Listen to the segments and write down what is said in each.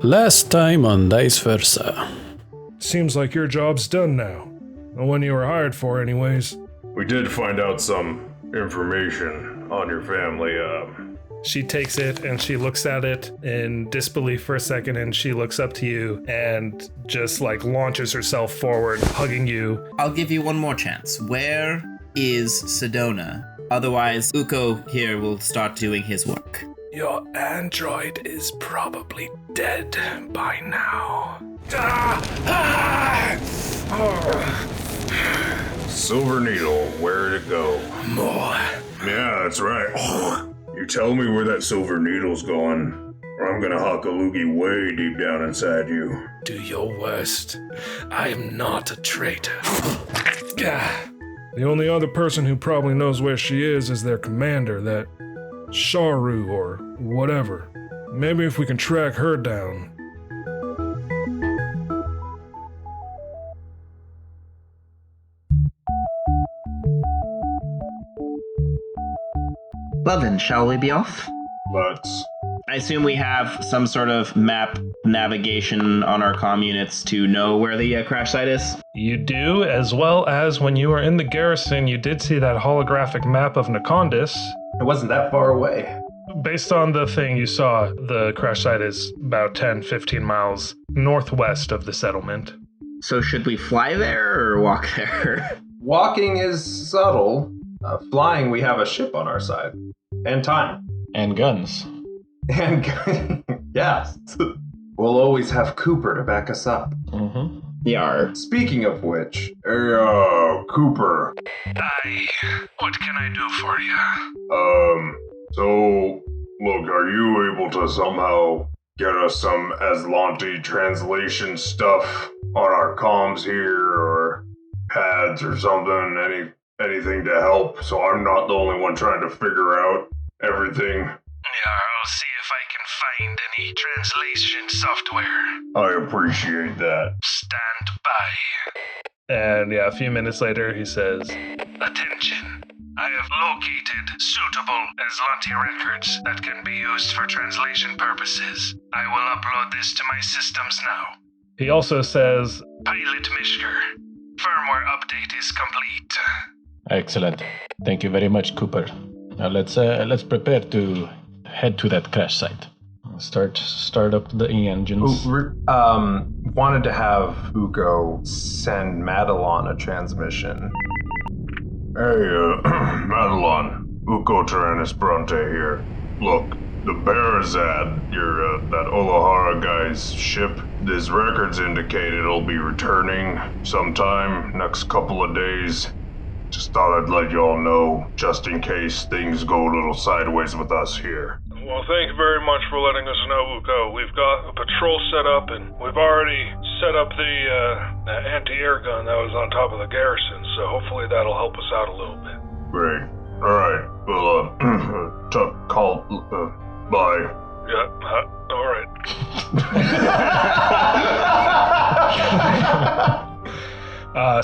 Last time on Dice Versa. Seems like your job's done now. The one you were hired for, anyways. We did find out some information on your family. She takes it and she looks at it in disbelief for a second, and she looks up to you and just like launches herself forward, hugging you. I'll give you one more chance. Where is Cedona? Otherwise, Uko here will start doing his work. Your android is probably dead by now. Silver Needle, where'd it go? More. Yeah, that's right. You tell me where that Silver Needle's going, or I'm gonna huck a loogie way deep down inside you. Do your worst. I am not a traitor. The only other person who probably knows where she is their commander, that Sharu or whatever. Maybe if we can track her down. Well then, shall we be off? Let's. I assume we have some sort of map navigation on our comm units to know where the crash site is? You do, as well as when you were in the garrison, you did see that holographic map of Nakondis. It wasn't that far away. Based on the thing you saw, the crash site is about 10-15 miles northwest of the settlement. So should we fly there or walk there? Walking is subtle. Flying, we have a ship on our side. And time. And guns. And yes. We'll always have Cooper to back us up. Mm-hmm. Yar. Speaking of which, Cooper. Aye, what can I do for you? So, look, are you able to somehow get us some Azlanti translation stuff on our comms here, or pads or something, anything to help, so I'm not the only one trying to figure out everything? Yeah, I'll see if I can find any translation software. I appreciate that. Stand by. And yeah, a few minutes later, he says, Attention. I have located suitable Azlanti records that can be used for translation purposes. I will upload this to my systems now. He also says, Pilot Mishka, firmware update is complete. Excellent. Thank you very much, Cooper. Now let's prepare to head to that crash site. Start up the engines. wanted to have Uko send Madelon a transmission. Hey, Madelon, Uko Tyrannus Bronte here. Look, the Barazad, that Olahara guy's ship, his records indicate it'll be returning sometime next couple of days. Just thought I'd let y'all know, just in case things go a little sideways with us here. Well, thank you very much for letting us know, Uko. We've got a patrol set up, and we've already set up the anti-air gun that was on top of the garrison, so hopefully that'll help us out a little bit. Great. Alright, well, bye. Yeah, alright.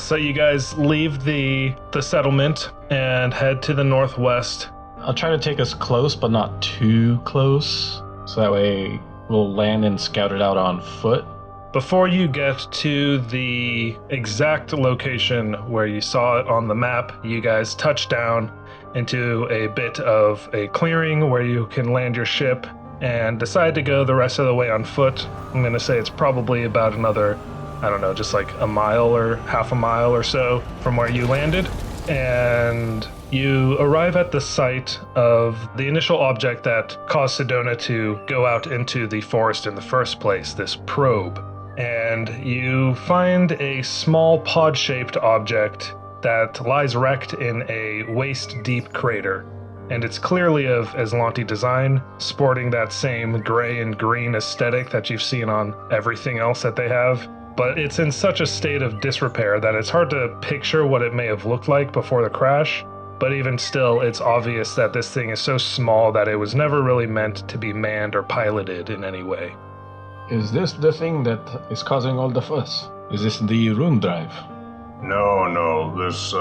So you guys leave the settlement and head to the northwest. I'll try to take us close, but not too close, so that way we'll land and scout it out on foot. Before you get to the exact location where you saw it on the map, you guys touch down into a bit of a clearing where you can land your ship and decide to go the rest of the way on foot. I'm going to say it's probably about another, I don't know, just like a mile or half a mile or so from where you landed. And you arrive at the site of the initial object that caused Cedona to go out into the forest in the first place, this probe. And you find a small pod-shaped object that lies wrecked in a waist-deep crater. And it's clearly of Azlanti design, sporting that same gray and green aesthetic that you've seen on everything else that they have. But it's in such a state of disrepair that it's hard to picture what it may have looked like before the crash. But even still, it's obvious that this thing is so small that it was never really meant to be manned or piloted in any way. Is this the thing that is causing all the fuss? Is this the rune drive? No, this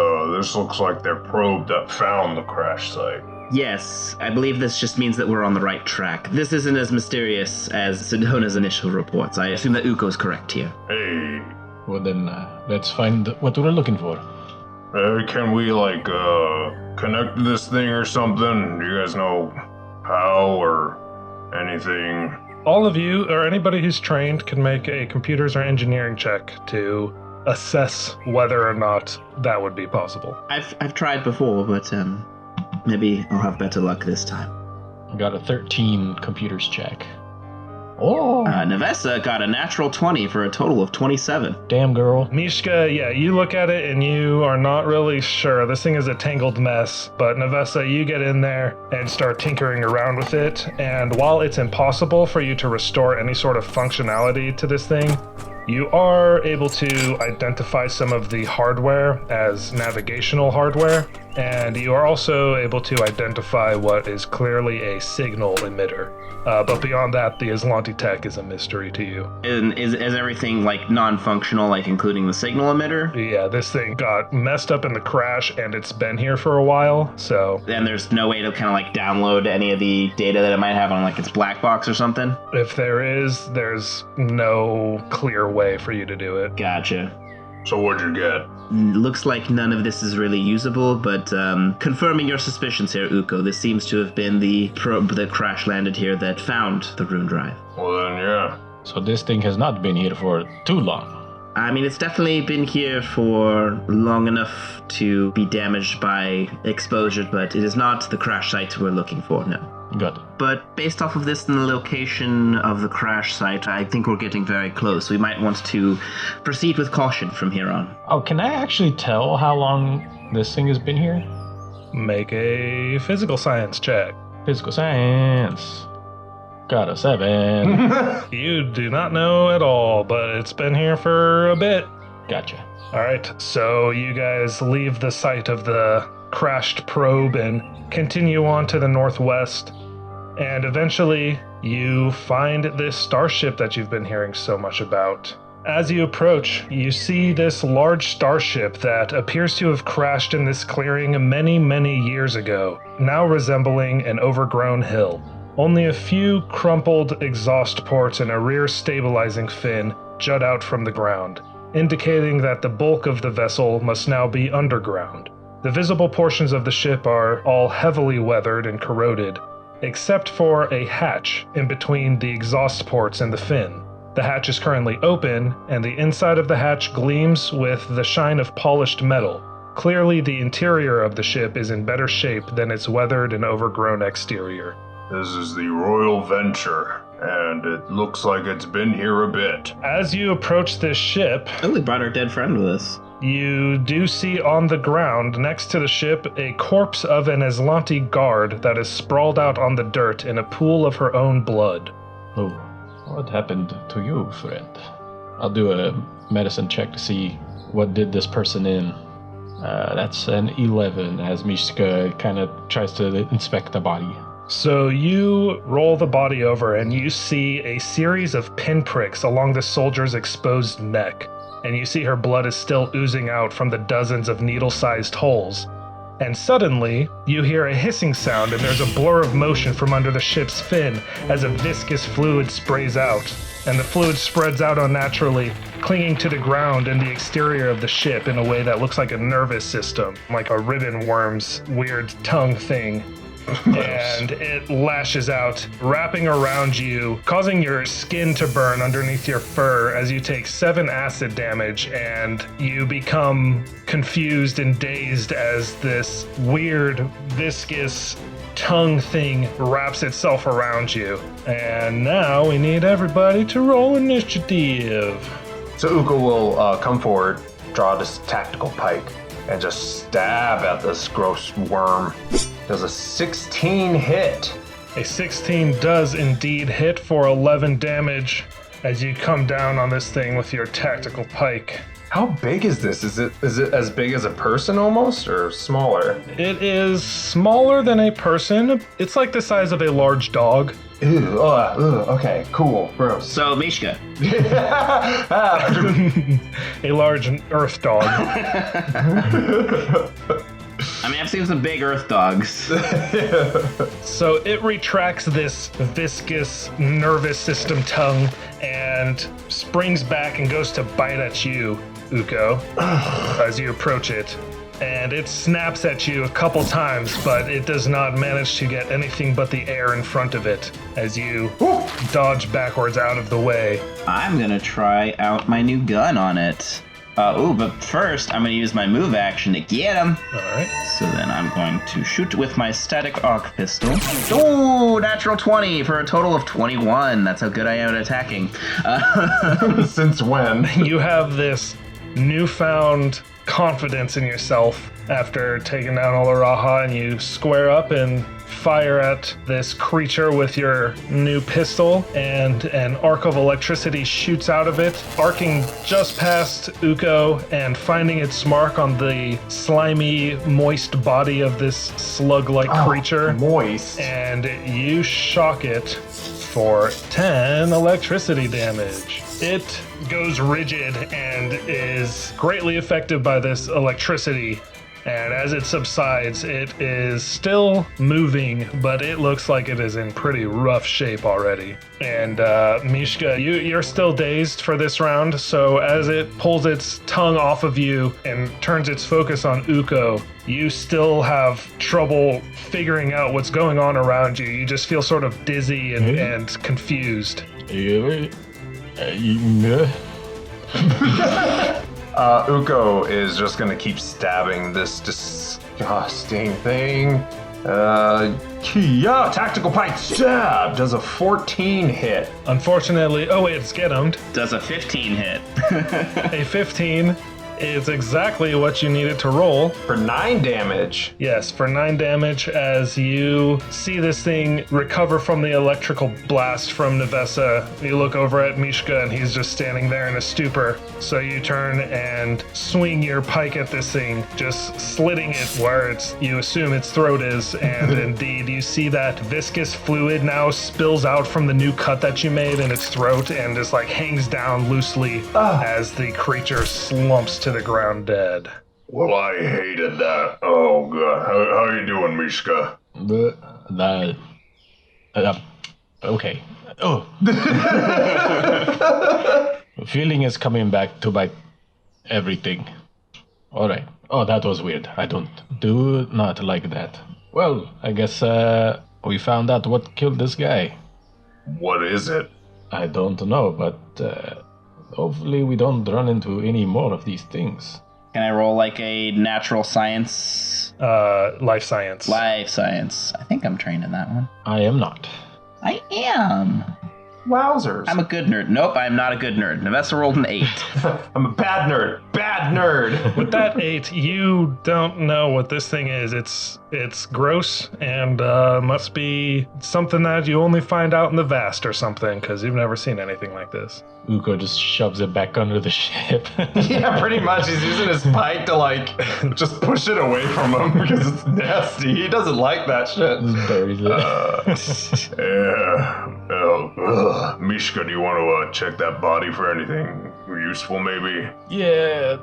looks like their probe that found the crash site. Yes, I believe this just means that we're on the right track. This isn't as mysterious as Cedona's initial reports. I assume that Uko's correct here. Hey, Well then, let's find what we're looking for. can we, connect to this thing or something? Do you guys know how or anything? All of you, or anybody who's trained, can make a computers or engineering check to assess whether or not that would be possible. I've tried before, but maybe I'll have better luck this time. Got a 13 computers check. Oh, Nevessa got a natural 20 for a total of 27. damn girl. Mishka, yeah, you look at it and you are not really sure. This thing is a tangled mess, but Nevessa, you get in there and start tinkering around with it, and while it's impossible for you to restore any sort of functionality to this thing, you are able to identify some of the hardware as navigational hardware, and you are also able to identify what is clearly a signal emitter. But beyond that, the Azlanti tech is a mystery to you. And is everything non-functional, including the signal emitter? Yeah, this thing got messed up in the crash, and it's been here for a while, so... And there's no way to download any of the data that it might have on its black box or something? If there is, there's no clear way for you to do it. Gotcha. So what'd you get? Looks like none of this is really usable, but confirming your suspicions here, Uko, this seems to have been the probe that crash landed here that found the rune drive. Well then, yeah. So this thing has not been here for too long. I mean, it's definitely been here for long enough to be damaged by exposure, but it is not the crash site we're looking for, no. Got it. But based off of this and the location of the crash site, I think we're getting very close. We might want to proceed with caution from here on. Oh, can I actually tell how long this thing has been here? Make a physical science check. Physical science. Got a 7. You do not know at all, but it's been here for a bit. Gotcha. Alright, so you guys leave the site of the crashed probe and continue on to the northwest, and eventually you find this starship that you've been hearing so much about. As you approach, you see this large starship that appears to have crashed in this clearing many, many years ago, now resembling an overgrown hill. Only a few crumpled exhaust ports and a rear stabilizing fin jut out from the ground, indicating that the bulk of the vessel must now be underground. The visible portions of the ship are all heavily weathered and corroded, except for a hatch in between the exhaust ports and the fin. The hatch is currently open, and the inside of the hatch gleams with the shine of polished metal. Clearly, the interior of the ship is in better shape than its weathered and overgrown exterior. This is the Royal Venture, and it looks like it's been here a bit. As you approach this ship, Oh, we brought our dead friend with us. you do see on the ground next to the ship a corpse of an Azlanti guard that is sprawled out on the dirt in a pool of her own blood. Oh, what happened to you, friend? I'll do a medicine check to see what did this person in. That's an 11 as Mishka kind of tries to inspect the body. So you roll the body over and you see a series of pinpricks along the soldier's exposed neck, and you see her blood is still oozing out from the dozens of needle-sized holes. And suddenly, you hear a hissing sound and there's a blur of motion from under the ship's fin as a viscous fluid sprays out, and the fluid spreads out unnaturally, clinging to the ground and the exterior of the ship in a way that looks like a nervous system, like a ribbon worm's weird tongue thing. And it lashes out, wrapping around you, causing your skin to burn underneath your fur as you take 7 acid damage, and you become confused and dazed as this weird, viscous tongue thing wraps itself around you. And now we need everybody to roll initiative. So Uko will come forward, draw this tactical pike, and just stab at this gross worm. Does a 16 hit? A 16 does indeed hit for 11 damage as you come down on this thing with your tactical pike. How big is this? Is it as big as a person almost, or smaller? It is smaller than a person. It's like the size of a large dog. Ew, okay, cool, gross. So, Mishka. A large earth dog. I mean, I've seen some big earth dogs. So it retracts this viscous nervous system tongue and springs back and goes to bite at you, Uko, as you approach it. And it snaps at you a couple times, but it does not manage to get anything but the air in front of it as you dodge backwards out of the way. I'm gonna try out my new gun on it. But first, I'm gonna use my move action to get him. All right. So then I'm going to shoot with my static arc pistol. Oh, natural 20 for a total of 21. That's how good I am at attacking. Since when? You have this newfound confidence in yourself after taking down Olaraha, and you square up and fire at this creature with your new pistol, and an arc of electricity shoots out of it, arcing just past Uko and finding its mark on the slimy, moist body of this slug-like creature. Moist. And you shock it for 10 electricity damage. It goes rigid and is greatly affected by this electricity. And as it subsides, it is still moving, but it looks like it is in pretty rough shape already. And Mishka, you're still dazed for this round, so as it pulls its tongue off of you and turns its focus on Uko, you still have trouble figuring out what's going on around you. You just feel sort of dizzy and confused. Uko is just gonna keep stabbing this disgusting thing. Tactical pike stab does a 14 hit. Unfortunately, it's get-emmed. Does a 15 hit. A 15 is exactly what you needed to roll. For 9 damage. Yes, for 9 damage as you see this thing recover from the electrical blast from Nevessa. You look over at Mishka and he's just standing there in a stupor. So you turn and swing your pike at this thing, just slitting it where you assume its throat is. And indeed, you see that viscous fluid now spills out from the new cut that you made in its throat and just like hangs down loosely as the creature slumps to the ground dead. Well, I hated that. Oh, God. How you doing, Mishka? Okay. Oh. Feeling is coming back to bite everything. All right. Oh, that was weird. I do not like that. Well, I guess we found out what killed this guy. What is it? I don't know, but hopefully we don't run into any more of these things. Can I roll like a natural science? Life science. Life science. I think I'm trained in that one. I am not. I am. Wowzers. I'm a good nerd. Nope, I'm not a good nerd. Nevessa rolled an 8. I'm a bad nerd. Bad nerd. With that 8, you don't know what this thing is. It's gross and must be something that you only find out in the vast or something, because you've never seen anything like this. Uko just shoves it back under the ship. Yeah, pretty much. He's using his pike to, like, just push it away from him because it's nasty. He doesn't like that shit. Just buries it. Mishka, do you want to check that body for anything useful, maybe? Yeah.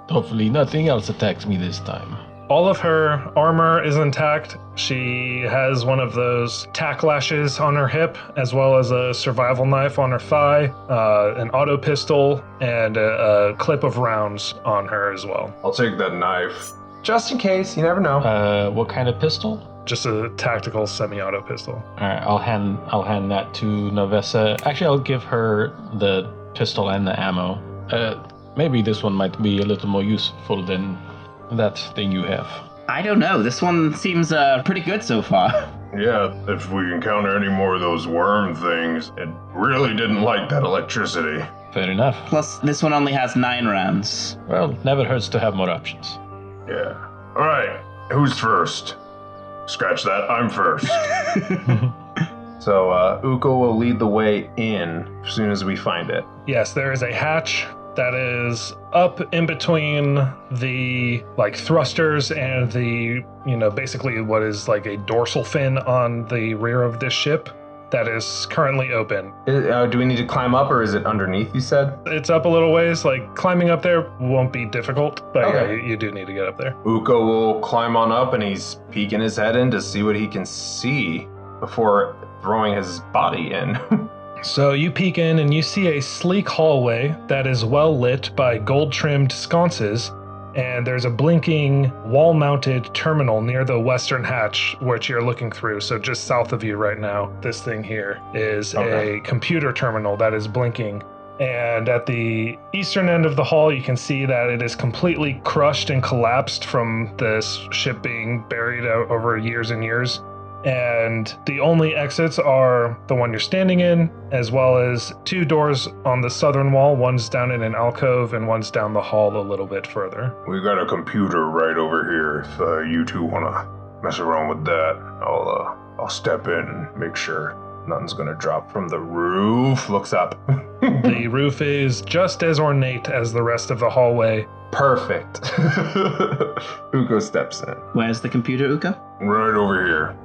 Hopefully nothing else attacks me this time. All of her armor is intact. She has one of those tack lashes on her hip, as well as a survival knife on her thigh, an auto pistol, and a clip of rounds on her as well. I'll take that knife. Just in case, you never know. What kind of pistol? Just a tactical semi-auto pistol. All right, I'll hand that to Nevessa. Actually, I'll give her the pistol and the ammo. Maybe this one might be a little more useful than that thing you have. I don't know. This one seems pretty good so far. Yeah, if we encounter any more of those worm things, it really didn't like that electricity. Fair enough. Plus, this one only has 9 rounds. Well, never hurts to have more options. Yeah. All right, who's first? Scratch that, I'm first. So Uko will lead the way in as soon as we find it. Yes, there is a hatch that is up in between the thrusters and the, basically what is like a dorsal fin on the rear of this ship. that is currently open. Do we need to climb up, or is it underneath, you said? It's up a little ways, like climbing up there won't be difficult, but Okay. yeah, you do need to get up there. Uko will climb on up, and he's peeking his head in to see what he can see before throwing his body in. So you peek in and you see a sleek hallway that is well lit by gold-trimmed sconces, and there's a blinking wall-mounted terminal near the western hatch, which you're looking through. So just south of you right now, this thing here is a computer terminal that is blinking. And at the eastern end of the hall, you can see that it is completely crushed and collapsed from this ship being buried over years and years. And the only exits are the one you're standing in, as well as two doors on the southern wall. One's down in an alcove and one's down the hall a little bit further. We got a computer right over here. If you two wanna mess around with that, I'll step in and make sure nothing's gonna drop from the roof. Looks up. The roof is just as ornate as the rest of the hallway. Perfect. Uko steps in. Where's the computer, Uka? Right over here.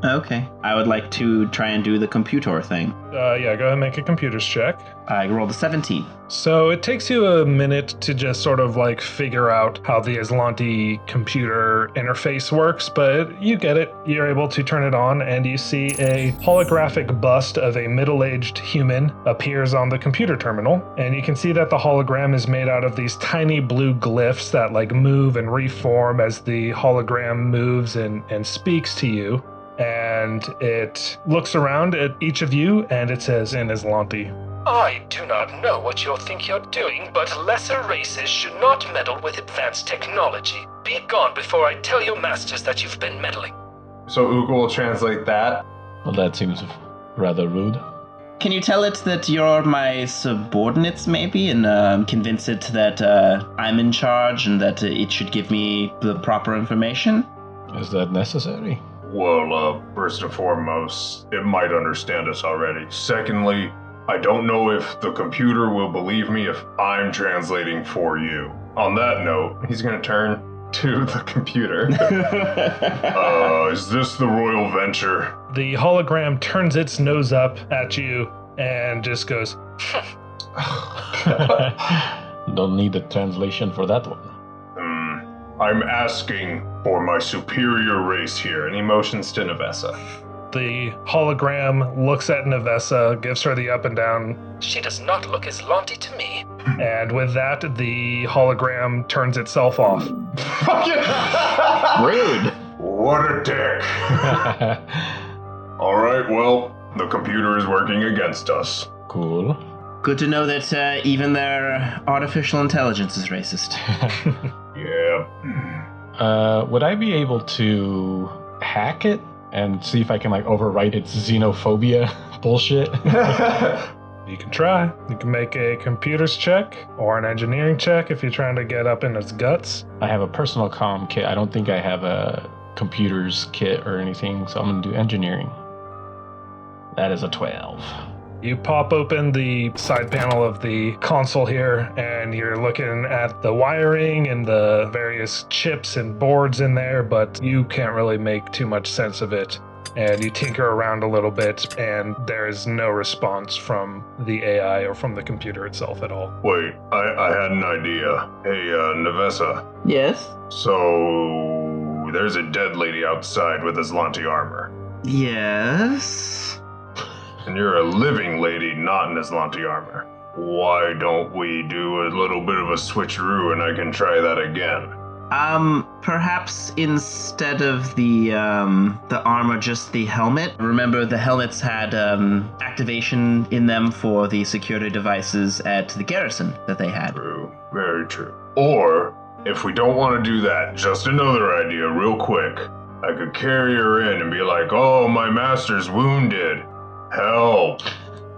Okay. I would like to try and do the computer thing. Yeah, go ahead and make a computers check. I rolled a 17. So it takes you a minute to just sort of like figure out how the Azlanti computer interface works, but you get it. You're able to turn it on, and you see a holographic bust of a middle-aged human appears on the computer terminal, and you can see that the hologram is made out of these tiny blue glyphs that like move and reform as the hologram moves and speaks to you. And it looks around at each of you, and it says in Azlanti, I do not know what you think you're doing, but lesser races should not meddle with advanced technology. Be gone before I tell your masters that you've been meddling. So Uko will translate that. Well, that seems rather rude. Can you tell it that you're my subordinates, maybe, and convince it that I'm in charge and that it should give me the proper information? Is that necessary? Well, first and foremost, it might understand us already. Secondly, I don't know if the computer will believe me if I'm translating for you. On that note, He's going to turn to the computer. is this the Royal Venture? the hologram turns its nose up at you and just goes, Don't need a translation for that one. I'm asking for my superior race here. And he motions to Nevessa. the hologram looks at Nevessa, gives her the up and down, She does not look Azlanti to me. and with that, the hologram turns itself off. Rude. What a dick. All right, well, the computer is working against us. Cool. Good to know that even their artificial intelligence is racist. Yeah. Would I be able to hack it and see if I can like overwrite its xenophobia bullshit? You can try. You can make a computers check or an engineering check if you're trying to get up in its guts. I have a personal comm kit. I don't think I have a computers kit or anything, so I'm gonna do engineering. That is a 12. You pop open the side panel of the console here, and you're looking at the wiring and the various chips and boards in there, but you can't really make too much sense of it. And you tinker around a little bit, and there is no response from the AI or from the computer itself at all. Wait, I had an idea. Hey, Nevessa. Yes? So, there's a dead lady outside with Azlanti armor. Yes? And you're a living lady, not in Azlanti armor. Why don't we do a little bit of a switcheroo and I can try that again? Perhaps instead of the armor, just the helmet. Remember, the helmets had activation in them for the security devices at the garrison that they had. True, very true. Or, if we don't want to do that, just another idea real quick. I could carry her in and be like, oh, my master's wounded. Help.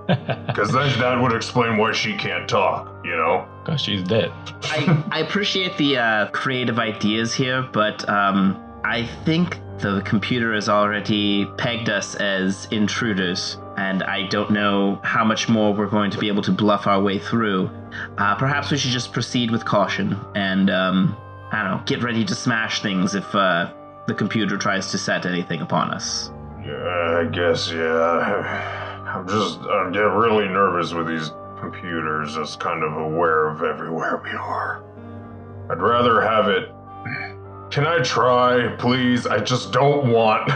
Because then that would explain why she can't talk, you know? Because she's dead. I appreciate the creative ideas here, but I think the computer has already pegged us as intruders, and I don't know how much more we're going to be able to bluff our way through. Perhaps we should just proceed with caution and, I don't know, get ready to smash things if the computer tries to set anything upon us. I guess, yeah. I get really nervous with these computers, just kind of aware of everywhere we are. I'd rather have it. Can I try, please? I just don't want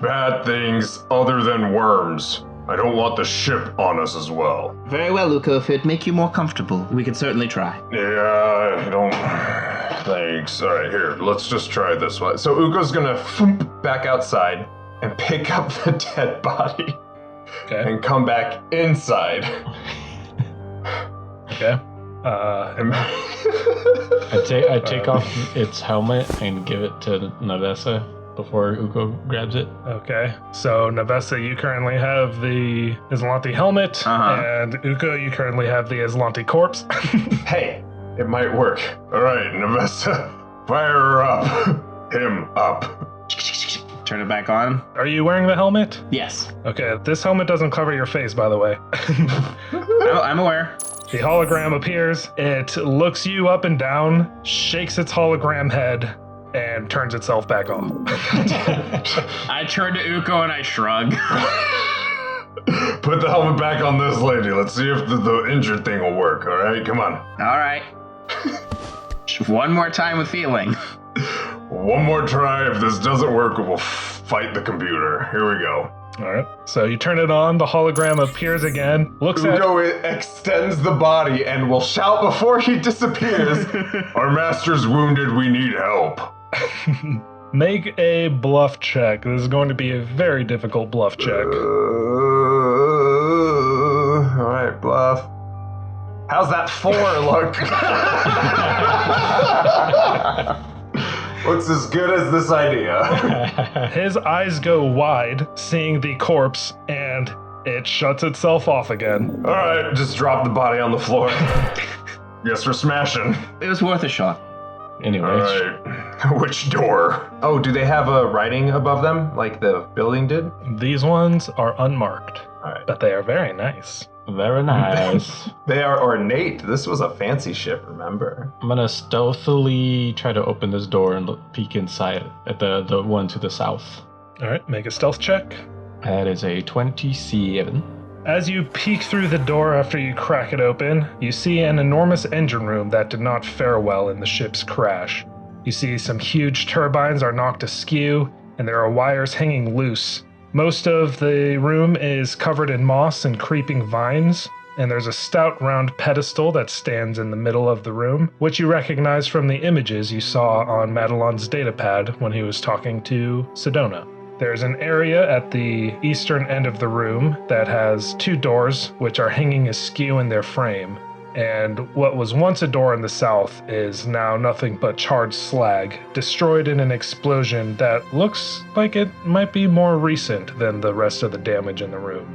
bad things other than worms. I don't want the ship on us as well. Very well, Uko. If it'd make you more comfortable, we could certainly try. Yeah, I don't... Thanks. All right, here, let's just try this one. So Uko's gonna foomp back outside and pick up the dead body. Okay. And come back inside. Okay. I take off its helmet and give it to Navessa before Uko grabs it. Okay. So, Navessa, you currently have the Azlanti helmet, and Uko, you currently have the Azlanti corpse. Hey, it might work. All right, Navessa, fire her up. Him up. Turn it back on. Are you wearing the helmet? Yes. Okay, this helmet doesn't cover your face, by the way. I'm aware. The hologram appears, it looks you up and down, shakes its hologram head, and turns itself back off. I turn to Uko and I shrug. Put the helmet back on this lady. Let's see if the injured thing will work, all right? Come on. All right. One more time with feeling. One more try. If this doesn't work, we'll fight the computer. Here we go. All right. So you turn it on, the hologram appears again, looks at... Uko extends the body and will shout before he disappears, "Our master's wounded, we need help." Make a bluff check. This is going to be a very difficult bluff check. All right, bluff. How's that 4 look? Looks as good as this idea. His eyes go wide, seeing the corpse, and it shuts itself off again. All right, just drop the body on the floor. Guess we're smashing. It was worth a shot. Anyway. All right, which door? Oh, do they have a writing above them, like the building did? These ones are unmarked, All right. but they are very nice. Very nice. They are ornate. This was a fancy ship, remember? I'm gonna stealthily try to open this door and peek inside at the one to the south. All right, make a stealth check. That is a 27. As you peek through the door after you crack it open, you see an enormous engine room that did not fare well in the ship's crash. You see some huge turbines are knocked askew, and there are wires hanging loose. Most of the room is covered in moss and creeping vines, and there's a stout round pedestal that stands in the middle of the room, which you recognize from the images you saw on Madelon's datapad when he was talking to Cedona. There's an area at the eastern end of the room that has 2 doors, which are hanging askew in their frame, and what was once a door in the south is now nothing but charred slag, destroyed in an explosion that looks like it might be more recent than the rest of the damage in the room.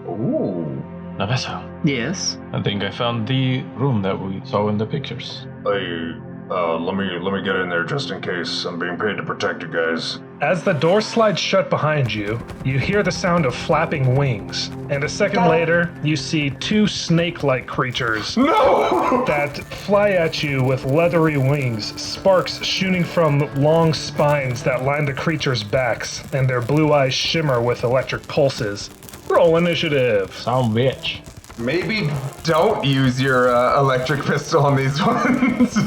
Ooh. Navessa, Yes. I think I found the room that we saw in the pictures. Let me get in there just in case. I'm being paid to protect you guys. As the door slides shut behind you, you hear the sound of flapping wings, and a second later, you see 2 snake-like creatures that fly at you with leathery wings, sparks shooting from long spines that line the creatures' backs, and their blue eyes shimmer with electric pulses. Roll initiative. Sound bitch. Maybe don't use your electric pistol on these ones.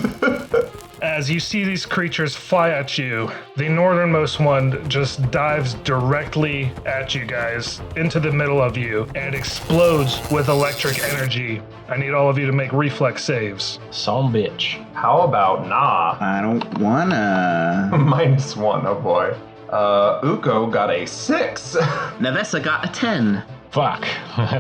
As you see these creatures fly at you, the northernmost one just dives directly at you guys, into the middle of you, and explodes with electric energy. I need all of you to make reflex saves. Sound bitch. How about nah? I don't wanna. -1, oh boy. Uko got a 6. Navessa got a 10. Fuck.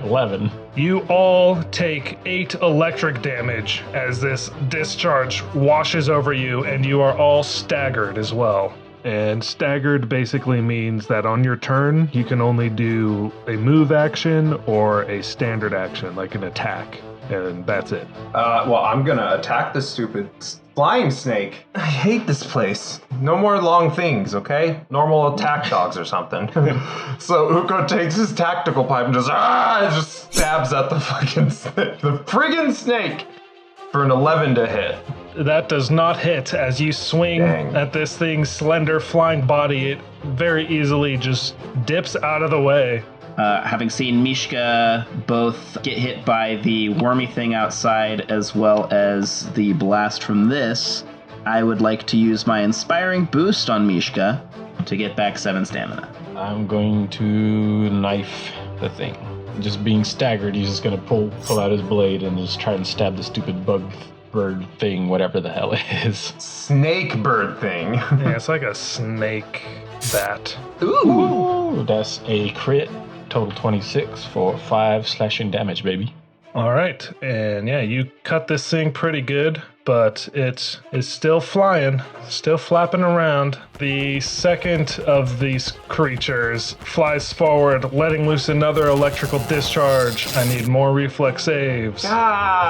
11. You all take 8 electric damage as this discharge washes over you, and you are all staggered as well. And staggered basically means that on your turn, you can only do a move action or a standard action, like an attack, and that's it. Well, I'm gonna attack this stupid flying snake. I hate this place. No more long things, okay? Normal attack dogs or something. So Uko takes his tactical pipe and just stabs at the fucking snake. The friggin' snake! For an 11 to hit. That does not hit. As you swing at this thing's slender flying body, it very easily just dips out of the way. Having seen Mishka both get hit by the wormy thing outside as well as the blast from this, I would like to use my inspiring boost on Mishka to get back 7 stamina. I'm going to knife the thing. Just being staggered, he's just going to pull out his blade and just try and stab the stupid bird thing, whatever the hell it is. Snake bird thing. Yeah, it's like a snake bat. Ooh! That's a crit. Total 26 for 5 slashing damage, baby. All right, and yeah, you cut this thing pretty good, but it is still flying, still flapping around. The second of these creatures flies forward, letting loose another electrical discharge. I need more reflex saves. Uko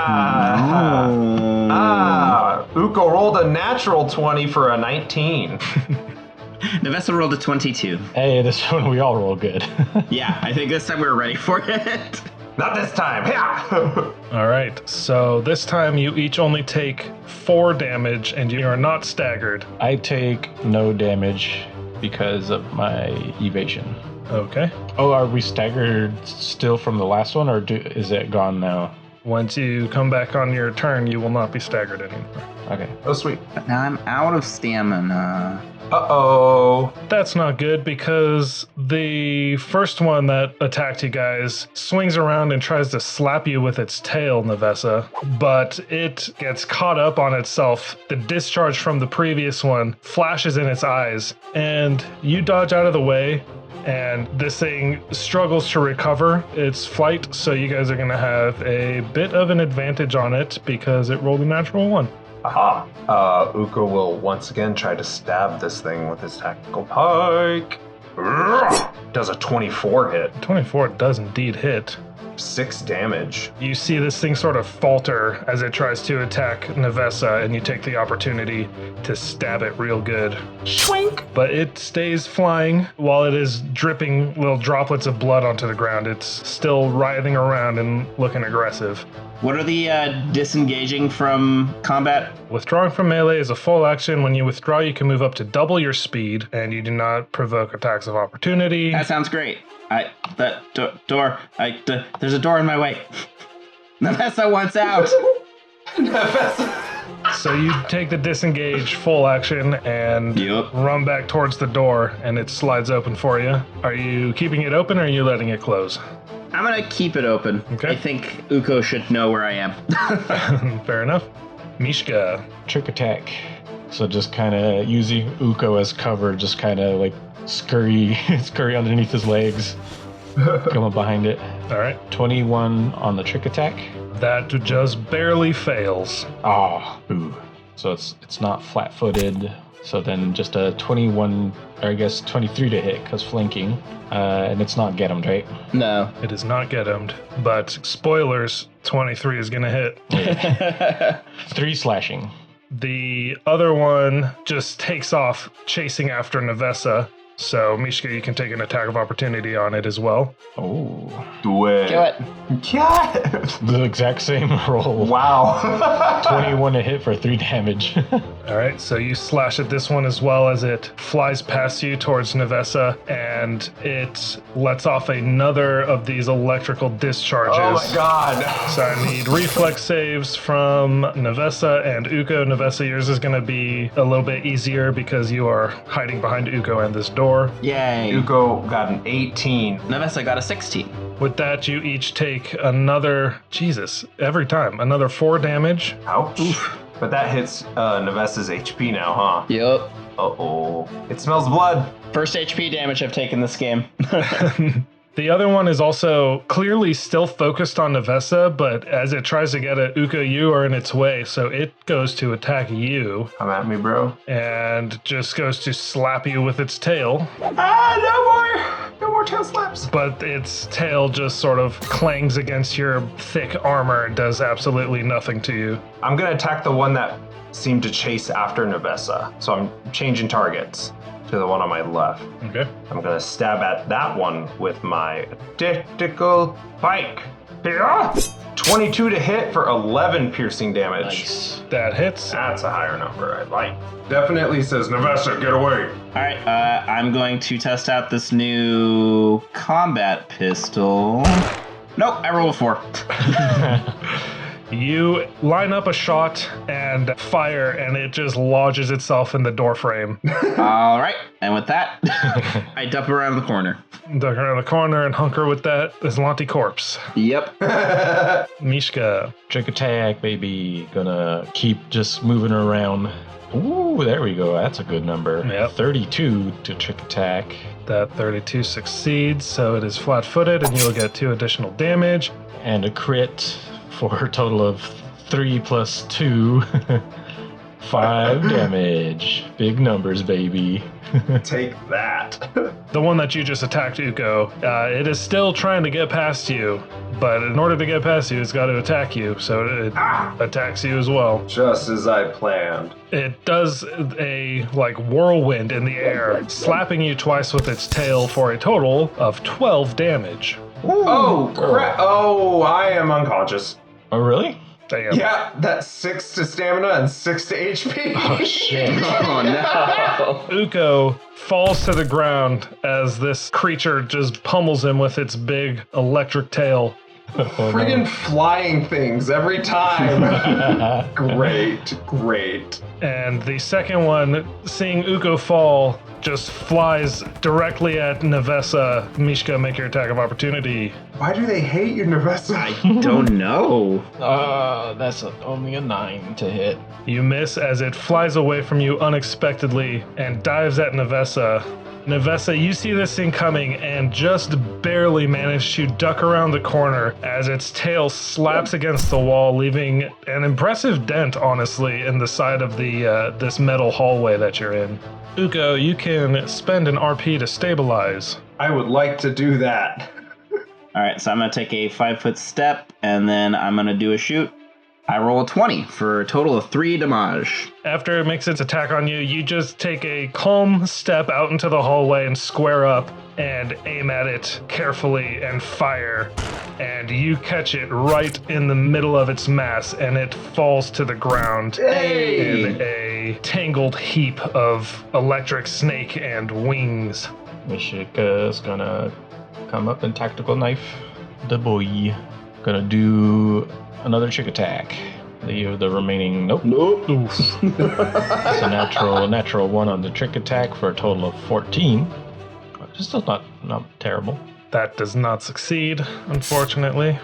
rolled a natural 20 for a 19. Nevessa rolled a 22. Hey, this one we all roll good. Yeah, I think this time we were ready for it. Not this time. Yeah. All right, so this time you each only take 4 damage and you are not staggered. I take no damage because of my evasion. Okay. Oh, are we staggered still from the last one, or is it gone now? Once you come back on your turn, you will not be staggered anymore. Okay. Oh, sweet. But now I'm out of stamina. Uh-oh. That's not good because the first one that attacked you guys swings around and tries to slap you with its tail, Nevessa, but it gets caught up on itself. The discharge from the previous one flashes in its eyes, and you dodge out of the way, and this thing struggles to recover its flight, so you guys are going to have a bit of an advantage on it because it rolled a natural 1. Aha. Uko will once again try to stab this thing with his tactical pike. Does a 24 hit. 24 does indeed hit. 6 damage. You see this thing sort of falter as it tries to attack Nevessa, and you take the opportunity to stab it real good. Schwink! But it stays flying while it is dripping little droplets of blood onto the ground. It's still writhing around and looking aggressive. What are the disengaging from combat? Withdrawing from melee is a full action. When you withdraw, you can move up to double your speed, and you do not provoke attacks of opportunity. That sounds great. There's a door in my way. Nevessa wants out. So you take the disengage full action and run back towards the door, and it slides open for you. Are you keeping it open, or are you letting it close? I'm gonna keep it open. Okay. I think Uko should know where I am. Fair enough. Mishka. Trick attack. So just kind of using Uko as cover, just kind of like scurry underneath his legs, coming behind it. All right. 21 on the trick attack. That just barely fails. Ah, ooh. So it's not flat-footed. So then just a 21, or I guess 23 to hit, because flanking. And it's not get 'em, right? No. It is not get emmed, but spoilers, 23 is going to hit. 3 slashing. The other one just takes off chasing after Nevessa. So, Mishka, you can take an attack of opportunity on it as well. Oh. Do it. Do it. Yes! The exact same roll. Wow. 21 to hit for 3 damage. All right, so you slash at this one as well as it flies past you towards Nevessa, and it lets off another of these electrical discharges. Oh my god. So I need reflex saves from Nevessa and Uko. Nevessa, yours is going to be a little bit easier because you are hiding behind Uko and this door. Yay. Uko got an 18. Nevessa got a 16. With that, you each take another, another 4 damage. Ouch. Oof. But that hits Nevessa's HP now, huh? Yep. Uh-oh. It smells blood. First HP damage I've taken this game. The other one is also clearly still focused on Nevessa, but as it tries to get at Uko, you are in its way, so it goes to attack you. Come at me, bro. And just goes to slap you with its tail. Ah, no more tail slaps. But its tail just sort of clangs against your thick armor and does absolutely nothing to you. I'm gonna attack the one that seemed to chase after Nevessa, so I'm changing targets to the one on my left. Okay. I'm gonna stab at that one with my tactical pike. Here. 22 to hit for 11 piercing damage. Nice. That hits. That's a higher number, I like. Definitely says, Nevessa, get away. All right, I'm going to test out this new combat pistol. Nope, I rolled a 4. You line up a shot and fire, and it just lodges itself in the door frame. All right, and with that, I duck around the corner. Duck around the corner and hunker with that Azlanti corpse. Yep. Mishka. Trick attack, baby. Gonna keep just moving around. Ooh, there we go. That's a good number. Yep. 32 to trick attack. That 32 succeeds, so it is flat-footed, and you'll get 2 additional damage. And a crit for a total of 3 plus 2. 5 damage. Big numbers, baby. Take that. The one that you just attacked, Uko, it is still trying to get past you, but in order to get past you, it's got to attack you, so it attacks you as well. Just as I planned. It does a whirlwind in the air, slapping you twice with its tail for a total of 12 damage. Oh, crap. Oh, I am unconscious. Oh, really? Damn. Yeah, that's 6 to stamina and 6 to HP. Oh, shit. Oh no. Uko falls to the ground as this creature just pummels him with its big electric tail. Friggin' flying things every time. Great. And the second one, seeing Uko fall, just flies directly at Nevessa. Mishka, make your attack of opportunity. Why do they hate you, Nevessa? I don't know. That's only a 9 to hit. You miss as it flies away from you unexpectedly and dives at Nevessa. Nevessa, you see this thing coming and just barely manage to duck around the corner as its tail slaps against the wall, leaving an impressive dent, honestly, in the side of the this metal hallway that you're in. Uko, you can spend an RP to stabilize. I would like to do that. All right, so I'm going to take a 5-foot step, and then I'm going to do a shoot. I roll a 20 for a total of 3 damage. After it makes its attack on you, you just take a calm step out into the hallway and square up and aim at it carefully and fire. And you catch it right in the middle of its mass, and it falls to the ground in a tangled heap of electric snake and wings. Mishka's gonna come up and tactical knife the boy. Gonna do another trick attack. The remaining nope. Oof. It's a natural 1 on the trick attack for a total of 14. Which is still not terrible. That does not succeed, unfortunately.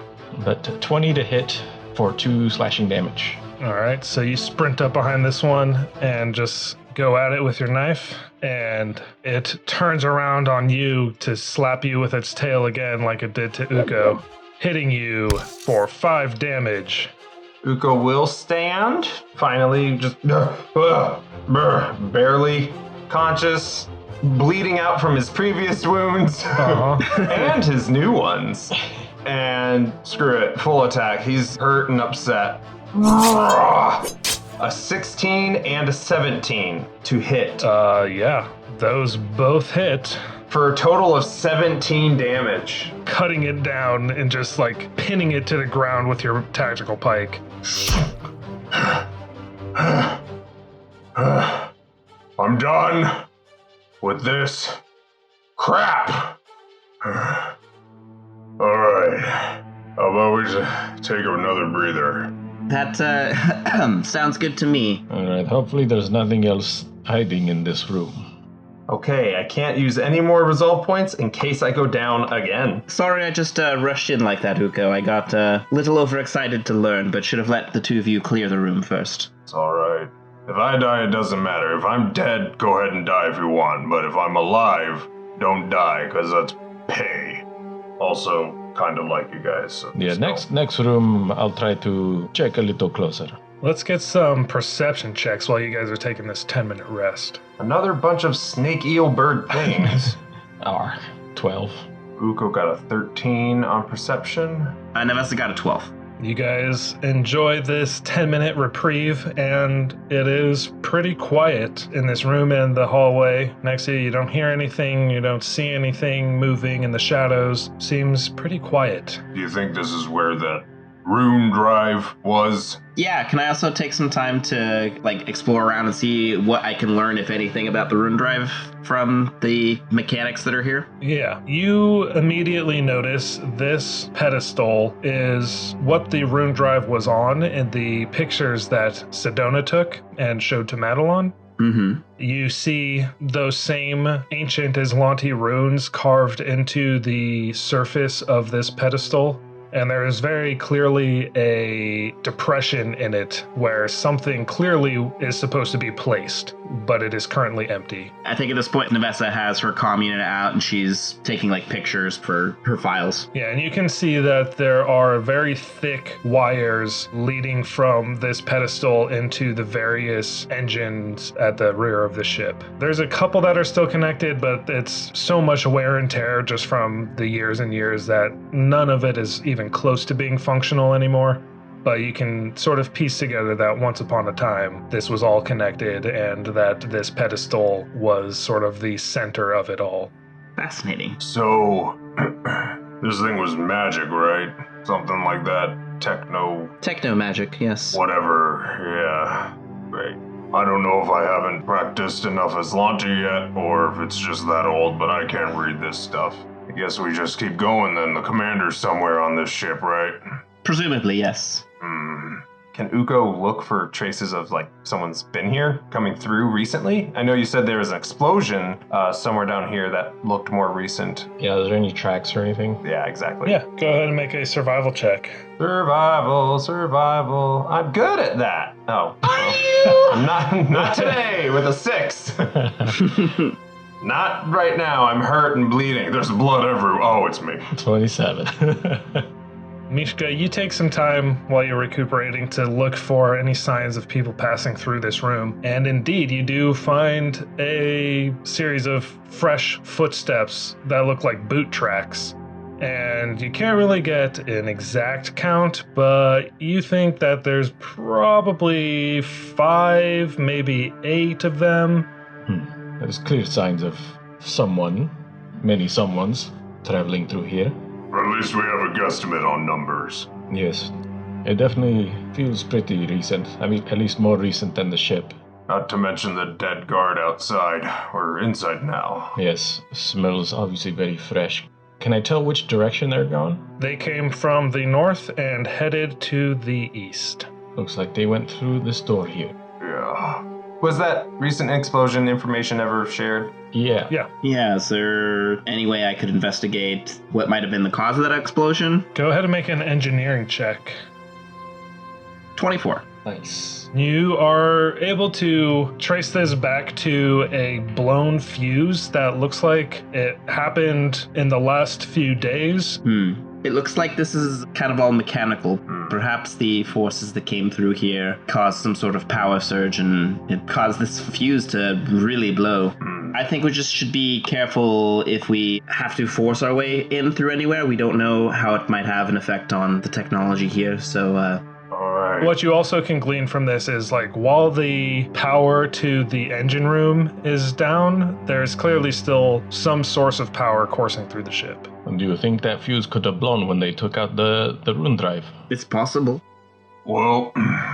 But 20 to hit for 2 slashing damage. All right, so you sprint up behind this one and just go at it with your knife, and it turns around on you to slap you with its tail again like it did to Uko, hitting you for 5 damage. Uko will stand. Finally, just barely conscious, bleeding out from his previous wounds and his new ones. And screw it, full attack. He's hurt and upset. A 16 and a 17 to hit. Yeah, those both hit. For a total of 17 damage. Cutting it down and just pinning it to the ground with your tactical pike. I'm done with this crap. Alright, how about we just take another breather? That sounds good to me. Alright, hopefully there's nothing else hiding in this room. Okay, I can't use any more resolve points in case I go down again. Sorry I just rushed in like that, Uko. I got a little overexcited to learn, but should have let the two of you clear the room first. It's alright. If I die, it doesn't matter. If I'm dead, go ahead and die if you want. But if I'm alive, don't die, because that's pay. Also, kind of like you guys. So Yeah, next room, I'll try to check a little closer. Let's get some perception checks while you guys are taking this 10-minute rest. Another bunch of snake eel bird things. 12. Uko got a 13 on perception. Nevessa got a 12. You guys enjoy this 10-minute reprieve, and it is pretty quiet in this room and the hallway next to you. You don't hear anything, you don't see anything moving in the shadows. Seems pretty quiet. Do you think this is where that rune drive was? Yeah, can I also take some time to explore around and see what I can learn, if anything, about the rune drive from the mechanics that are here? Yeah, you immediately notice this pedestal is what the rune drive was on in the pictures that Cedona took and showed to Madelon. Mm-hmm. You see those same ancient Azlanti runes carved into the surface of this pedestal. And there is very clearly a depression in it where something clearly is supposed to be placed, but it is currently empty. I think at this point, Nevessa has her comm unit out and she's taking pictures for her files. Yeah, and you can see that there are very thick wires leading from this pedestal into the various engines at the rear of the ship. There's a couple that are still connected, but it's so much wear and tear just from the years and years that none of it is even close to being functional anymore. But you can sort of piece together that once upon a time this was all connected and that this pedestal was sort of the center of it all. Fascinating. So, this thing was magic, right? Something like that. Techno magic, yes. Whatever, yeah. Right. I don't know if I haven't practiced enough Azlanti yet, or if it's just that old, but I can't read this stuff. I guess we just keep going then. The commander's somewhere on this ship, right? Presumably, yes. Can Uko look for traces of someone's been here coming through recently? I know you said there was an explosion somewhere down here that looked more recent. Yeah, is there any tracks or anything? Yeah, exactly. Yeah, go ahead and make a survival check. Survival. I'm good at that. Oh. Well, not today with a 6. Not right now. I'm hurt and bleeding. There's blood everywhere. Oh, it's me. 27. Mishka, you take some time while you're recuperating to look for any signs of people passing through this room. And indeed, you do find a series of fresh footsteps that look like boot tracks. And you can't really get an exact count, but you think that there's probably 5, maybe 8 of them. There's clear signs of many someones, traveling through here. Or at least we have a guesstimate on numbers. Yes, it definitely feels pretty recent. I mean, at least more recent than the ship. Not to mention the dead guard outside, or inside now. Yes, smells obviously very fresh. Can I tell which direction they're going? They came from the north and headed to the east. Looks like they went through this door here. Yeah. Was that recent explosion information ever shared? Yeah. Yeah, is there any way I could investigate what might have been the cause of that explosion? Go ahead and make an engineering check. 24. Nice. You are able to trace this back to a blown fuse that looks like it happened in the last few days. It looks like this is kind of all mechanical. Perhaps the forces that came through here caused some sort of power surge and it caused this fuse to really blow. I think we just should be careful if we have to force our way in through anywhere. We don't know how it might have an effect on the technology here, so Alright. What you also can glean from this is while the power to the engine room is down, there's clearly still some source of power coursing through the ship. And do you think that fuse could have blown when they took out the rune drive? it's possible. Well,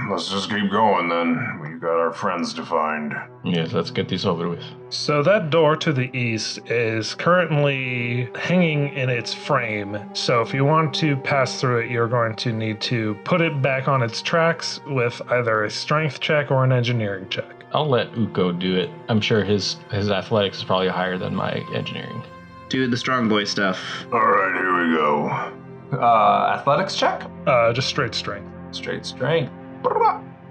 let's just keep going then. We've got our friends to find. Yes, let's get this over with. So that door to the east is currently hanging in its frame. So if you want to pass through it, you're going to need to put it back on its tracks with either a strength check or an engineering check. I'll let Uko do it. I'm sure his athletics is probably higher than my engineering. Do the strong boy stuff. Alright, here we go. Athletics check? Just straight strength. Straight strength.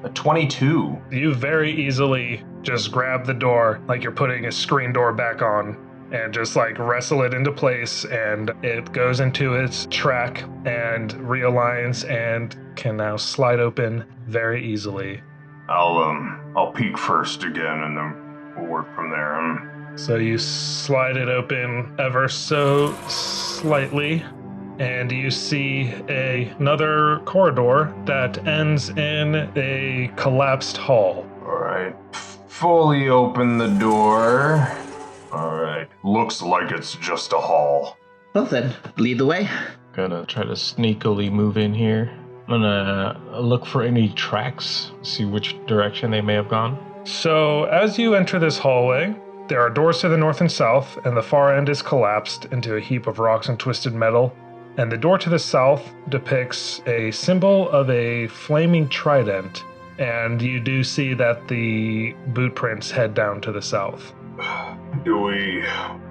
A 22. You very easily just grab the door like you're putting a screen door back on and just wrestle it into place, and it goes into its track and realigns and can now slide open very easily. I'll peek first again and then we'll work from there. So you slide it open ever so slightly, and you see another corridor that ends in a collapsed hall. Alright. Fully open the door. Alright. Looks like it's just a hall. Well then, lead the way. Gonna try to sneakily move in here. I'm gonna look for any tracks, see which direction they may have gone. So, as you enter this hallway, there are doors to the north and south, and the far end is collapsed into a heap of rocks and twisted metal. And the door to the south depicts a symbol of a flaming trident, and you do see that the boot prints head down to the south. Do we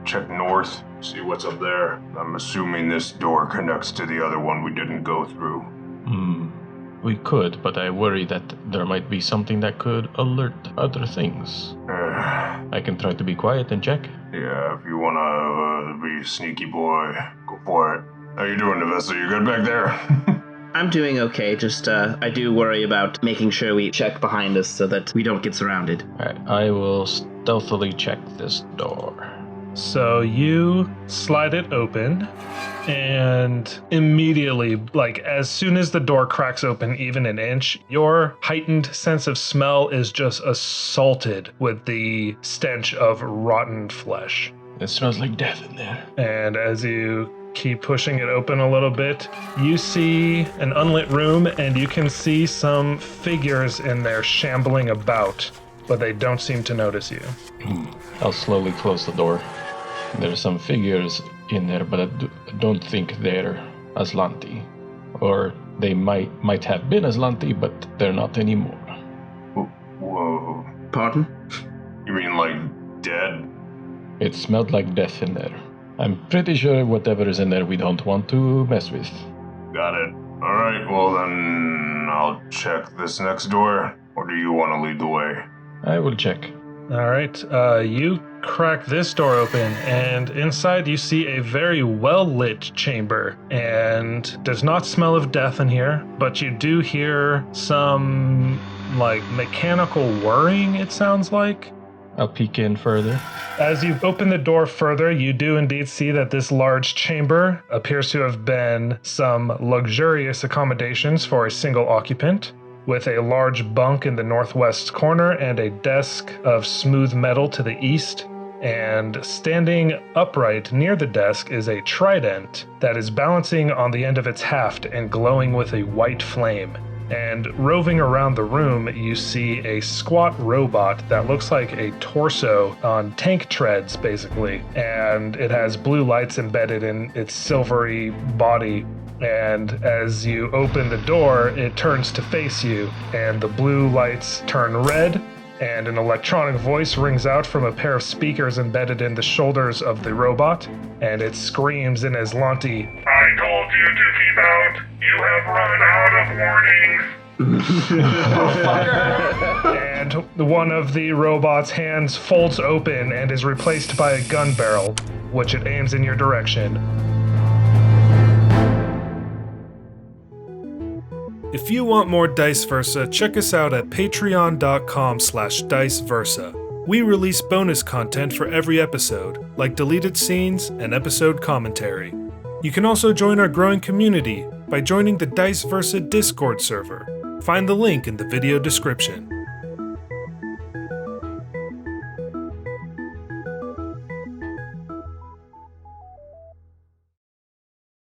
check north, see what's up there? I'm assuming this door connects to the other one we didn't go through. We could, but I worry that there might be something that could alert other things. I can try to be quiet and check. Yeah, if you wanna be a sneaky boy, go for it. How you doing, Nevessa? You good back there? I'm doing okay, just I do worry about making sure we check behind us so that we don't get surrounded. Alright, I will stealthily check this door. So you slide it open, and immediately, like as soon as the door cracks open even an inch, your heightened sense of smell is just assaulted with the stench of rotten flesh. It smells like death in there. And as you keep pushing it open a little bit, you see an unlit room, and you can see some figures in there shambling about, but they don't seem to notice you. I'll slowly close the door. There's some figures in there, but I don't think they're Azlanti. Or they might have been Azlanti, but they're not anymore. Whoa. Pardon? You mean like dead? It smelled like death in there. I'm pretty sure whatever is in there we don't want to mess with. Got it. Alright, well then I'll check this next door. Or do you want to lead the way? I will check. All right, you crack this door open, and inside you see a very well-lit chamber, and does not smell of death in here, but you do hear some, like, mechanical whirring, it sounds like. I'll peek in further. As you open the door further, you do indeed see that this large chamber appears to have been some luxurious accommodations for a single occupant, with a large bunk in the northwest corner and a desk of smooth metal to the east. And standing upright near the desk is a trident that is balancing on the end of its haft and glowing with a white flame. And roving around the room, you see a squat robot that looks like a torso on tank treads, basically. And it has blue lights embedded in its silvery body. And as you open the door, it turns to face you, and the blue lights turn red, and an electronic voice rings out from a pair of speakers embedded in the shoulders of the robot, and it screams in Azlanti, I told you to keep out! You have run out of warnings! And one of the robot's hands folds open and is replaced by a gun barrel, which it aims in your direction. If you want more Dice Versa, check us out at patreon.com/diceversa. We release bonus content for every episode, like deleted scenes and episode commentary. You can also join our growing community by joining the Dice Versa Discord server. Find the link in the video description.